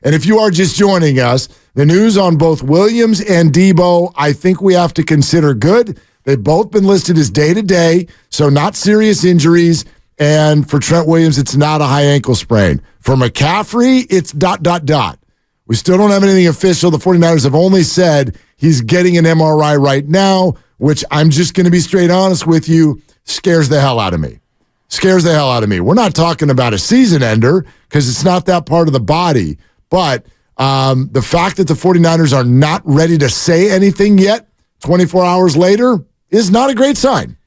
And if you are just joining us, the news on both Williams and Debo, I think we have to consider good. They've both been listed as day-to-day, so not serious injuries. And for Trent Williams, it's not a high ankle sprain. For McCaffrey, it's ... We still don't have anything official. The 49ers have only said he's getting an MRI right now, which I'm just going to be straight honest with you, scares the hell out of me. Scares the hell out of me. We're not talking about a season ender because it's not that part of the body. But the fact that the 49ers are not ready to say anything yet 24 hours later is not a great sign.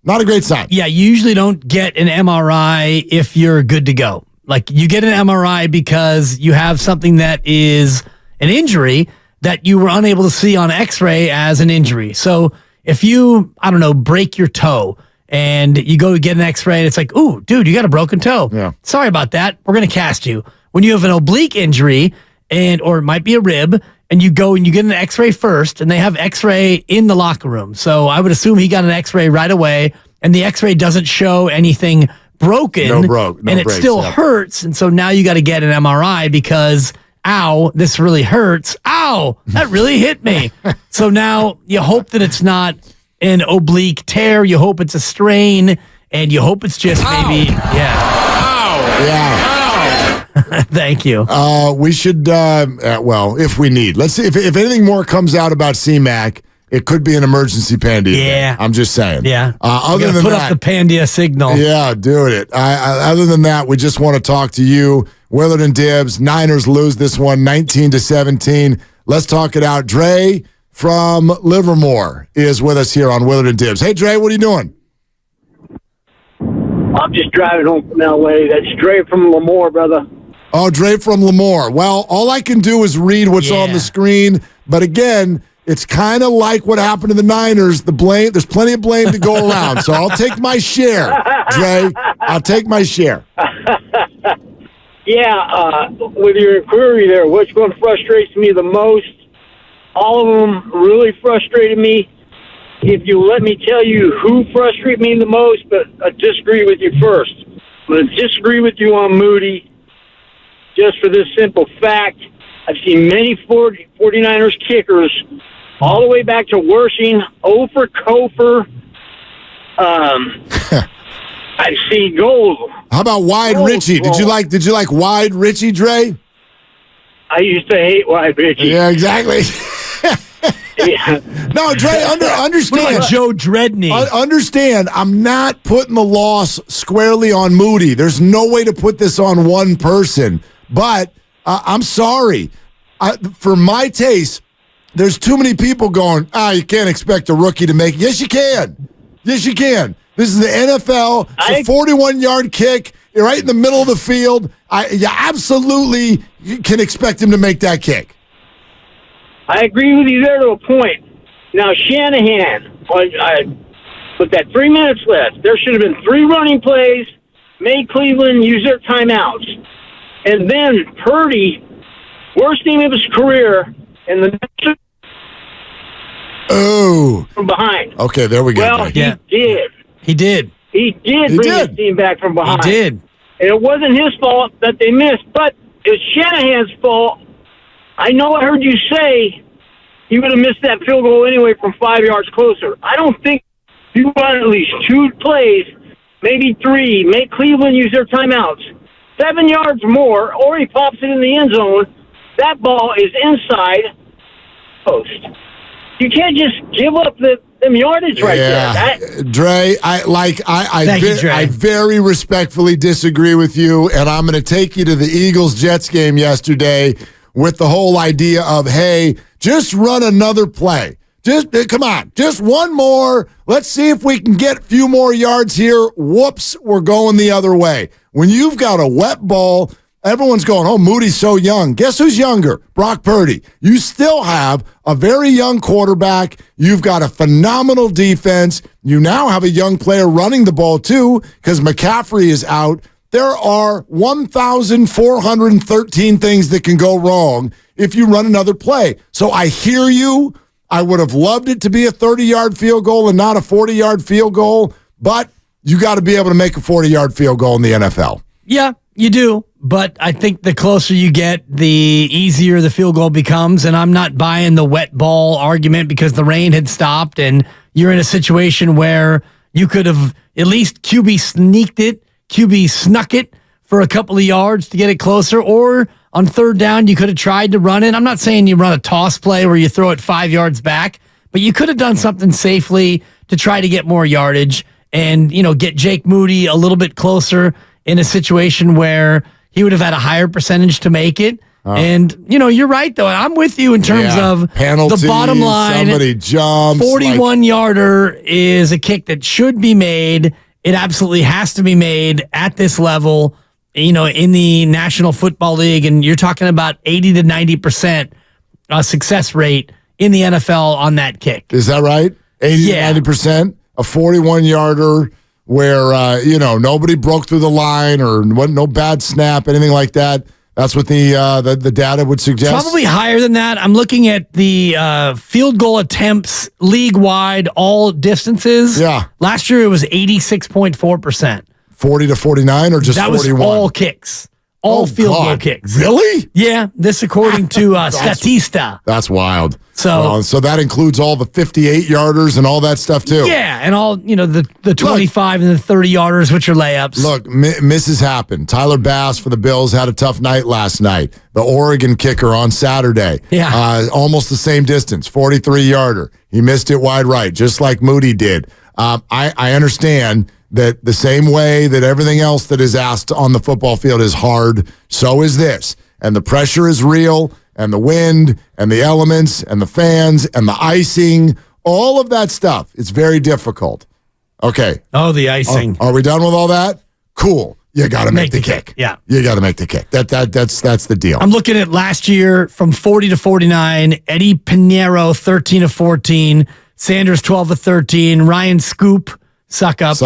Not a great sign. Yeah, you usually don't get an MRI if you're good to go. Like, you get an MRI because you have something that is an injury that you were unable to see on X-ray as an injury. So if you, break your toe and you go to get an X-ray and it's like, ooh, dude, you got a broken toe. Yeah. Sorry about that. We're going to cast you. When you have an oblique injury or it might be a rib, and you go and you get an X-ray first, and they have X-ray in the locker room. So I would assume he got an X-ray right away, and the X-ray doesn't show anything broken, and it still hurts. And so now you got to get an MRI because, ow, this really hurts. Ow, that really hit me. So now you hope that it's not an oblique tear. You hope it's a strain, and you hope it's just maybe, Thank you. We should, if we need. Let's see. If anything more comes out about CMAC, it could be an emergency Pandia. Yeah. I'm just saying. Yeah. Other than put that, up the Pandia signal. Yeah, doing it. Other than that, we just want to talk to you. Willard and Dibbs. Niners lose this one 19-17. Let's talk it out. Dre from Livermore is with us here on Willard and Dibbs. Hey, Dre, what are you doing? I'm just driving home from L.A. That's Dre from Lemoore, brother. Oh, Dre from Lemoore. Well, all I can do is read what's on the screen. But again, it's kind of like what happened to the Niners. There's plenty of blame to go around. So I'll take my share, Dre. I'll take my share. With your inquiry there, which one frustrates me the most? All of them really frustrated me. If you let me tell you who frustrated me the most, but I disagree with you first. I'm going to disagree with you on Moody. Just for this simple fact, I've seen many 49ers kickers all the way back to Wershing, Ofer Kofer. I've seen goals. How about Wide Richie? Did you like Wide Richie, Dre? I used to hate Wide Richie. Yeah, exactly. No, Dre, understand. Like Joe Dredney. Understand, I'm not putting the loss squarely on Moody. There's no way to put this on one person. But I'm sorry. For my taste, there's too many people going, you can't expect a rookie to make it. Yes, you can. Yes, you can. This is the NFL. It's a 41-yard kick. You're right in the middle of the field. You absolutely can expect him to make that kick. I agree with you there to a point. Now, Shanahan, with that 3 minutes left, there should have been 3 running plays, made Cleveland use their timeouts. And then Purdy, worst game of his career, and the from behind. Okay, there we go. Well, he did. He did. He did bring his team back from behind. He did. And it wasn't his fault that they missed, but it was Shanahan's fault. I know I heard you say he would have missed that field goal anyway from 5 yards closer. I don't think you run at least 2 plays, maybe 3, make Cleveland use their timeouts. 7 yards more, or he pops it in the end zone. That ball is inside post. You can't just give up them yardage right there. Dre, I very respectfully disagree with you, and I'm going to take you to the Eagles-Jets game yesterday with the whole idea of, hey, just run another play. Come on, just one more. Let's see if we can get a few more yards here. Whoops, we're going the other way. When you've got a wet ball, everyone's going, oh, Moody's so young. Guess who's younger? Brock Purdy. You still have a very young quarterback. You've got a phenomenal defense. You now have a young player running the ball, too, because McCaffrey is out. There are 1,413 things that can go wrong if you run another play. So I hear you. I would have loved it to be a 30-yard field goal and not a 40-yard field goal, but you got to be able to make a 40-yard field goal in the NFL. Yeah, you do. but I think the closer you get, the easier the field goal becomes. And I'm not buying the wet ball argument because the rain had stopped and you're in a situation where you could have at least QB snuck it for a couple of yards to get it closer, or on third down, you could have tried to run it. I'm not saying you run a toss play where you throw it 5 yards back, but you could have done something safely to try to get more yardage and, get Jake Moody a little bit closer in a situation where he would have had a higher percentage to make it. And, you're right, though. I'm with you in terms of penalties, the bottom line. Somebody jumps. 41-yarder is a kick that should be made. It absolutely has to be made at this level, in the National Football League. And you're talking about 80 to 90% success rate in the NFL on that kick. Is that right? 80 to 90%? A 41-yarder where, nobody broke through the line or no bad snap, anything like that. That's what the data would suggest? Probably higher than that. I'm looking at the field goal attempts league-wide, all distances. Yeah. Last year, it was 86.4%. 40 to 49 or just 41? That was all kicks. All field goal kicks. Really? Yeah, this according to Statista. That's wild. So that includes all the 58-yarders and all that stuff, too. Yeah, and all, the 25 and the 30-yarders, which are layups. Look, misses happen. Tyler Bass for the Bills had a tough night last night. The Oregon kicker on Saturday. Yeah. Almost the same distance, 43-yarder. He missed it wide right, just like Moody did. I understand that the same way that everything else that is asked on the football field is hard, so is this. And the pressure is real, and the wind, and the elements, and the fans, and the icing, all of that stuff. It's very difficult. Okay. Oh, the icing. Are we done with all that? Cool. You got to make the kick. Yeah. You got to make the kick. That's the deal. I'm looking at last year from 40 to 49, Eddie Pinheiro 13 of 14, Sanders 12 of 13, Ryan Scoop, suck up.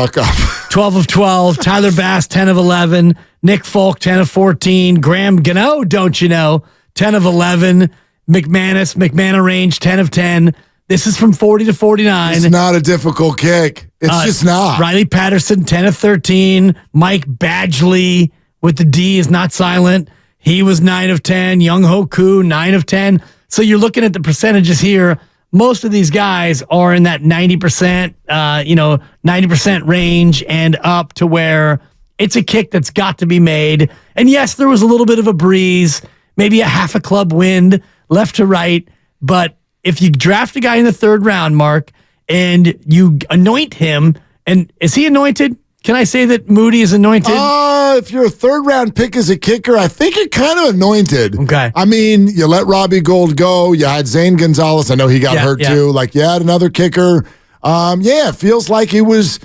12 of 12. Tyler Bass, 10 of 11. Nick Folk, 10 of 14. Graham Gano, don't you know, 10 of 11. McManus Range, 10 of 10. This is from 40 to 49. It's not a difficult kick. It's just not. Riley Patterson, 10 of 13. Mike Badgley with the D is not silent. He was 9 of 10. Young Hoku, 9 of 10. So you're looking at the percentages here. Most of these guys are in that 90%, 90% range and up to where it's a kick that's got to be made. And yes, there was a little bit of a breeze, maybe a half a club wind left to right. But if you draft a guy in the third round, Mark, and you anoint him, and is he anointed? Can I say that Moody is anointed? If you're a third-round pick as a kicker, I think you're kind of anointed. Okay. I mean, you let Robbie Gould go. You had Zane Gonzalez. I know he got hurt too. Like, you had another kicker. It feels like it was,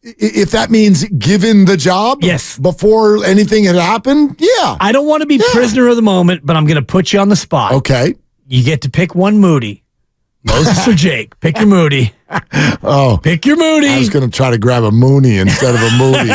if that means given the job before anything had happened, yeah. I don't want to be prisoner of the moment, but I'm going to put you on the spot. Okay. You get to pick one Moody. Moses or Jake. Pick your Moody. Pick your Moody. I was going to try to grab a Mooney instead of a Moody.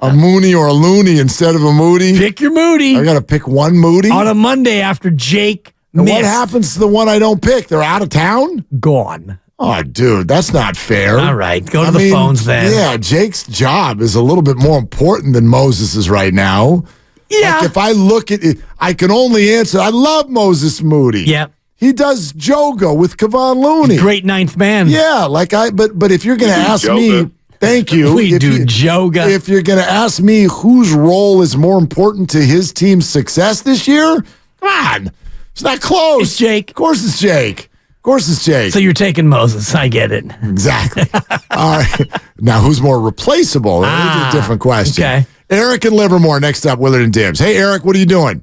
A Mooney or a Looney instead of a Moody. Pick your Moody. I got to pick one Moody? On a Monday after Jake missed. What happens to the one I don't pick? They're out of town? Gone. Oh, dude, that's not fair. All right, go to the phones then. Yeah, Jake's job is a little bit more important than Moses's right now. Yeah. Like if I look at it, I can only answer, I love Moses Moody. Yeah. He does Jogo with Kevon Looney. Great ninth man. Yeah, but if you're going to ask me, thank you. We do Joga. If you're going to ask me whose role is more important to his team's success this year, come on. It's not close. It's Jake. Of course it's Jake. Of course it's Jake. So you're taking Moses. I get it. Exactly. All right. Now, who's more replaceable? That's a different question. Okay. Eric and Livermore next up, Willard and Dibs. Hey, Eric, what are you doing?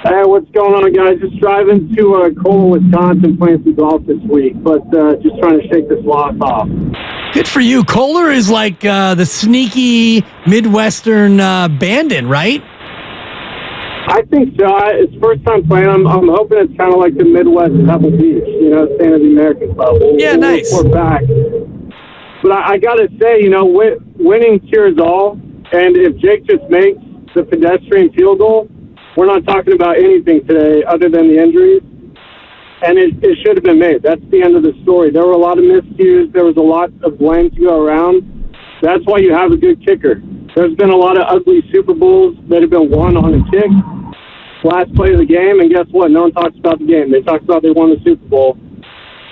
Hey, what's going on, guys? Just driving to Cole, Wisconsin, playing some golf this week, but just trying to shake this loss off. Good for you. Kohler is like the sneaky Midwestern bandit, right? I think so. It's first time playing. I'm hoping it's kind of like the Midwest Pebble Beach, staying at the American Club. Nice. We're back. But I got to say, winning cures all, and if Jake just makes the pedestrian field goal, we're not talking about anything today other than the injuries, and it should have been made. That's the end of the story. There were a lot of miscues. There was a lot of blame to go around. That's why you have a good kicker. There's been a lot of ugly Super Bowls that have been won on a kick, last play of the game, and guess what? No one talks about the game. They talk about they won the Super Bowl.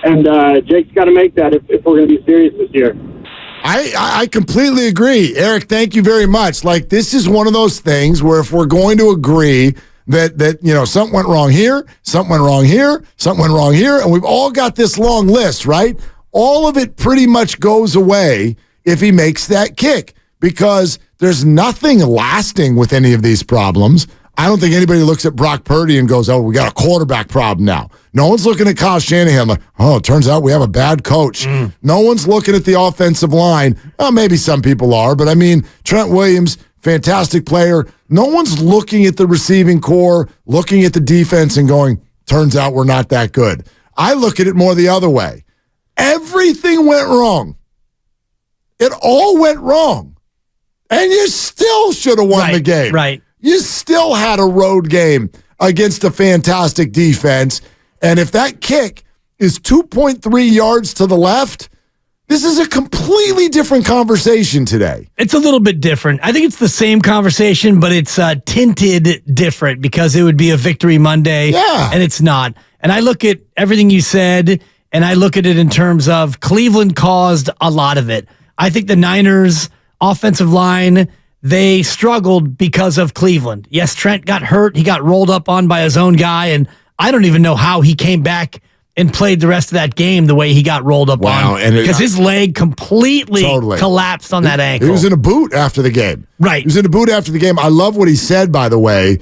And Jake's got to make that if we're going to be serious this year. I completely agree. Eric, thank you very much. Like, this is one of those things where if we're going to agree that something went wrong here, something went wrong here, something went wrong here, and we've all got this long list, right? All of it pretty much goes away if he makes that kick because there's nothing lasting with any of these problems. I don't think anybody looks at Brock Purdy and goes, oh, we got a quarterback problem now. No one's looking at Kyle Shanahan like, oh, it turns out we have a bad coach. No one's looking at the offensive line. Well, maybe some people are, but I mean, Trent Williams, fantastic player. No one's looking at the receiving core, looking at the defense and going, turns out we're not that good. I look at it more the other way. Everything went wrong. It all went wrong. And you still should have won the game. Right. You still had a road game against a fantastic defense. And if that kick is 2.3 yards to the left, this is a completely different conversation today. It's a little bit different. I think it's the same conversation, but it's tinted different because it would be a Victory Monday, and it's not. And I look at everything you said, and I look at it in terms of Cleveland caused a lot of it. I think the Niners' offensive line, they struggled because of Cleveland. Yes, Trent got hurt. He got rolled up on by his own guy, and I don't even know how he came back and played the rest of that game the way he got rolled up on. Because his leg completely collapsed on that ankle. He was in a boot after the game. Right. He was in a boot after the game. I love what he said, by the way.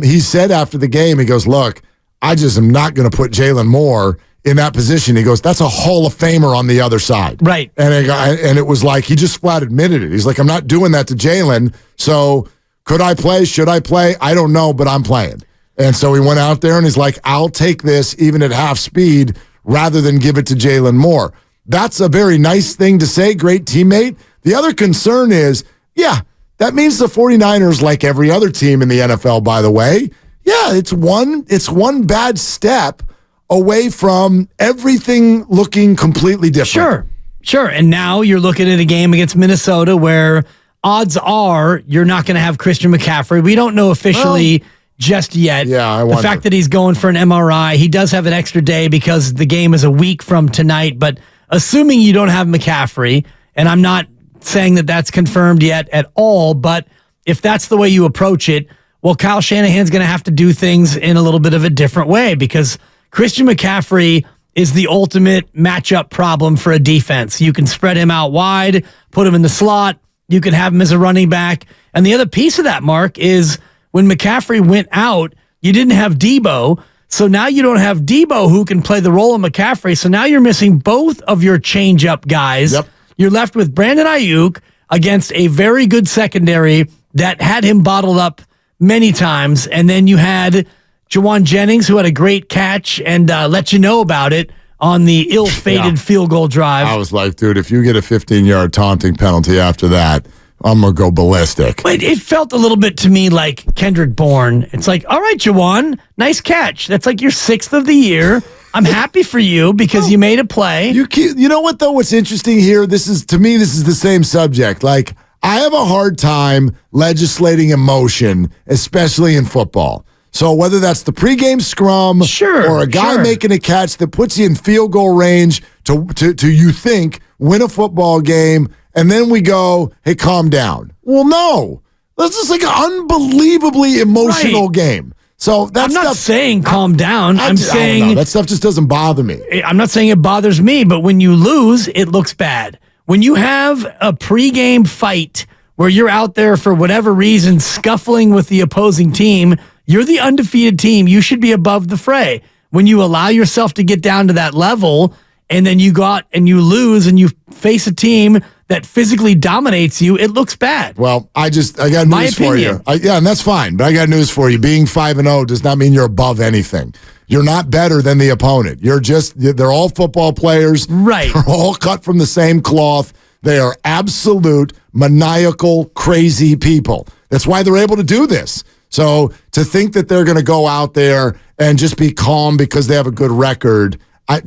He said after the game, he goes, look, I just am not going to put Jalen Moore in that position. He goes, that's a Hall of Famer on the other side. Right. And it was like, he just flat admitted it. He's like, I'm not doing that to Jalen. So could I play? Should I play? I don't know, but I'm playing. And so he went out there and he's like, I'll take this even at half speed rather than give it to Jalen Moore. That's a very nice thing to say. Great teammate. The other concern is, that means the 49ers, like every other team in the NFL, by the way, it's one bad step away from everything looking completely different. Sure. And now you're looking at a game against Minnesota where odds are you're not going to have Christian McCaffrey. We don't know officially just yet. Yeah, I wonder. The fact that he's going for an MRI, he does have an extra day because the game is a week from tonight. But assuming you don't have McCaffrey, and I'm not saying that that's confirmed yet at all, but if that's the way you approach it, well, Kyle Shanahan's going to have to do things in a little bit of a different way because Christian McCaffrey is the ultimate matchup problem for a defense. You can spread him out wide, put him in the slot. You can have him as a running back. And the other piece of that, Mark, is when McCaffrey went out, you didn't have Debo. So now you don't have Debo who can play the role of McCaffrey. So now you're missing both of your change-up guys. Yep. You're left with Brandon Ayuk against a very good secondary that had him bottled up many times. And then you had Jawan Jennings, who had a great catch and let you know about it on the ill-fated field goal drive. I was like, dude, if you get a 15-yard taunting penalty after that, I'm going to go ballistic. But it felt a little bit to me like Kendrick Bourne. It's like, all right, Jawan, nice catch. That's like your 6th of the year. I'm happy for you because you made a play. You know what, though? What's interesting here, this is the same subject. Like, I have a hard time legislating emotion, especially in football. So whether that's the pregame scrum or a guy making a catch that puts you in field goal range to you think, win a football game, and then we go, hey, calm down. Well, no. This is like an unbelievably emotional game. So that's I'm not saying calm down. I'm saying that stuff just doesn't bother me. I'm not saying it bothers me, but when you lose, it looks bad. When you have a pregame fight where you're out there for whatever reason scuffling with the opposing team, you're the undefeated team. You should be above the fray. When you allow yourself to get down to that level and then you go out and you lose and you face a team that physically dominates you, it looks bad. Well, I got news for you. And that's fine, but I got news for you. Being 5-0 does not mean you're above anything. You're not better than the opponent. They're all football players. Right. They're all cut from the same cloth. They are absolute maniacal, crazy people. That's why they're able to do this. So to think that they're going to go out there and just be calm because they have a good record,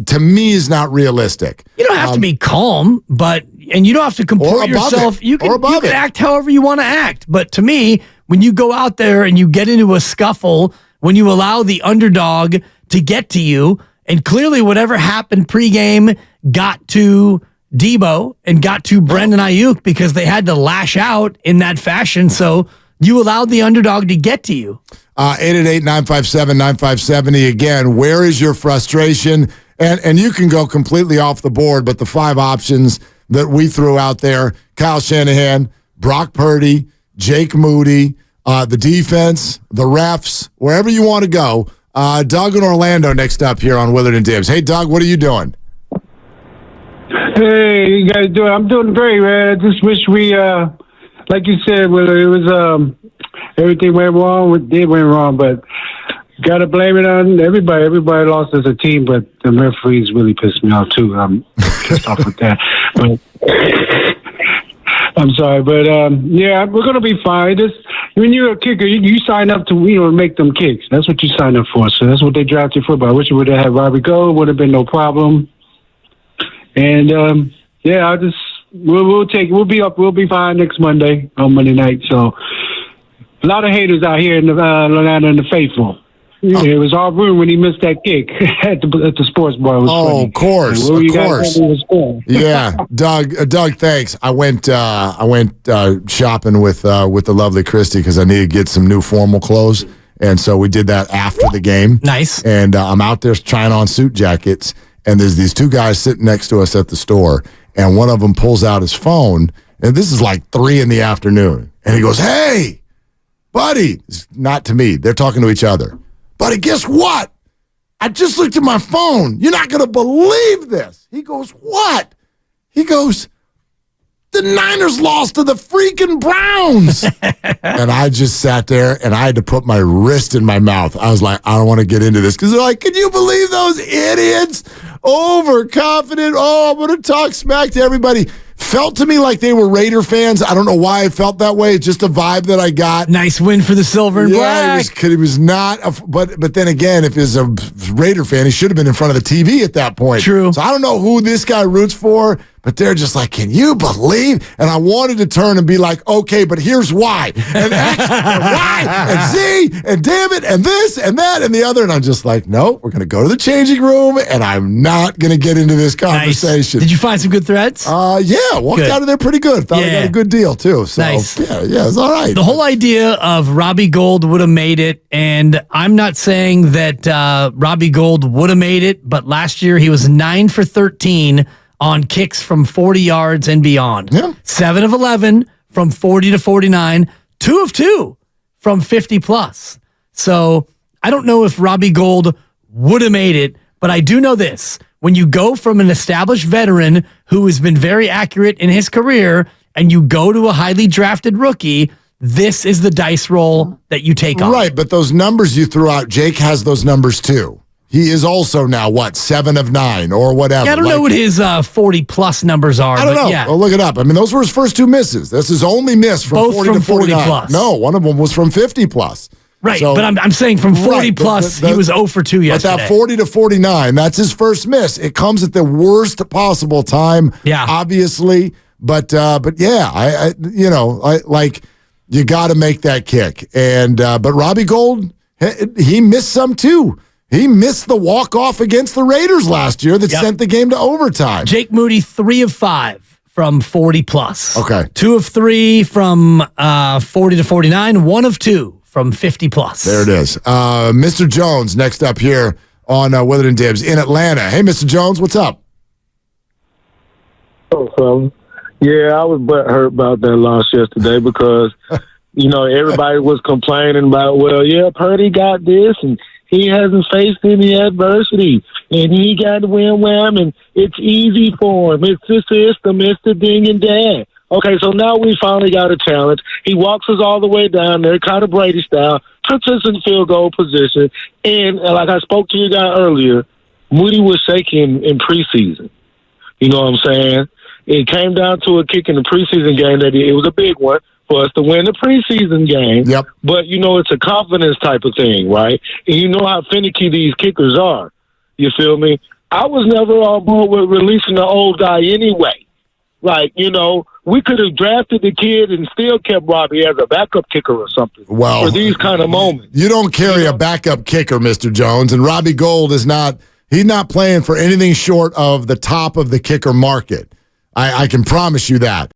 to me, is not realistic. You don't have to be calm, but and you don't have to Or comport above yourself. it. You can, Or above you can it. act however you want to act. But to me, when you go out there and you get into a scuffle, when you allow the underdog to get to you, and clearly whatever happened pregame got to Debo and got to Brandon Ayuk because they had to lash out in that fashion. So you allowed the underdog to get to you. 888-957-9570. Again, where is your frustration? And you can go completely off the board, but the 5 options that we threw out there, Kyle Shanahan, Brock Purdy, Jake Moody, the defense, the refs, wherever you want to go. Doug in Orlando next up here on Willard and Dibs. Hey, Doug, what are you doing? Hey, you guys doing? I'm doing great, man. I just wish we, like you said, whether it was everything went wrong, it did went wrong, but gotta blame it on everybody. Everybody lost as a team, but the referees really pissed me off too. I'm pissed off with that. But I'm sorry, but yeah, we're gonna be fine. When you're a kicker, you sign up to make them kicks. That's what you sign up for. So that's what they drafted for. But I wish it would have had Robbie Gold. Would have been no problem. And yeah, we'll be fine next Monday on Monday night. So a lot of haters out here in the Atlanta and the faithful. Yeah, it was all room when he missed that kick at the sports bar. It was funny. Of course, Like, of course. Yeah, Doug, thanks. I went shopping with the lovely Christy because I needed to get some new formal clothes, and so we did that after the game. Nice. And I'm out there trying on suit jackets, and there's these 2 guys sitting next to us at the store, and one of them pulls out his phone, and this is like 3 p.m, and he goes, "Hey, buddy," it's not to me. They're talking to each other. Buddy, guess what? I just looked at my phone. You're not going to believe this. He goes, "What?" He goes, "The Niners lost to the freaking Browns." And I just sat there and I had to put my wrist in my mouth. I was like, I don't want to get into this because they're like, "Can you believe those idiots? Overconfident. Oh, I'm going to talk smack to everybody." Felt to me like they were Raider fans. I don't know why I felt that way. It's just a vibe that I got. Nice win for the silver and black. He was not. But then again, if he's a Raider fan, he should have been in front of the TV at that point. True. So I don't know who this guy roots for, but they're just like, "Can you believe?" And I wanted to turn and be like, "Okay, but here's why, and X, and Y, and Z, and damn it, and this, and that, and the other." And I'm just like, "No, we're going to go to the changing room, and I'm not going to get into this conversation." Nice. Did you find some good threads? Yeah, walked Good. out of there pretty good. Thought I got a good deal too. So Nice. yeah, it's all right. The whole idea of Robbie Gold would have made it, and I'm not saying that Robbie Gold would have made it, but last year he was 9 for 13 on kicks from 40 yards and beyond. Yeah. 7 of 11 from 40 to 49, 2 of 2 from 50 plus. So I don't know if Robbie Gold would have made it, but I do know this. When you go from an established veteran who has been very accurate in his career and you go to a highly drafted rookie, this is the dice roll that you take on. Right, but those numbers you threw out, Jake has those numbers too. He is also now, 7 of 9 or whatever. Yeah, I don't know what his 40-plus numbers are. I don't but know. Yeah. Well, look it up. I mean, those were his first 2 misses. That's his only miss from Both 40 from to 49. 40 plus. No, one of them was from 50 plus. Right, So- but I'm saying from 40 Right, plus, he was 0 for 2 yesterday. But that 40 to 49, that's his first miss. It comes at the worst possible time, Yeah. obviously. But yeah, you got to make that kick. And but Robbie Gold, he missed some too. He missed the walk-off against the Raiders last year that sent the game to overtime. Jake Moody, 3 of 5 from 40 plus. Okay. 2 of 3 from 40 to 49, 1 of 2 from 50 plus. There it is. Mr. Jones next up here on Willard and Dibs in Atlanta. Hey, Mr. Jones, what's up? Yeah, I was butthurt about that loss yesterday because, everybody was complaining about, Purdy got this and he hasn't faced any adversity and he got to wham, and it's easy for him. It's the system. It's the ding and dang. Okay, so now we finally got a challenge. He walks us all the way down there, kind of Brady style, puts us in field goal position. And like I spoke to you guy earlier, Moody was shaking in preseason. You know what I'm saying? It came down to a kick in the preseason game that it was a big one for us to win the preseason game. Yep. But, it's a confidence type of thing, right? And you know how finicky these kickers are. You feel me? I was never on board with releasing the old guy anyway. Like, we could have drafted the kid and still kept Robbie as a backup kicker or something. Well, for these kind of moments. You don't carry a backup kicker, Mr. Jones, and Robbie Gould is not. He's not playing for anything short of the top of the kicker market. I can promise you that.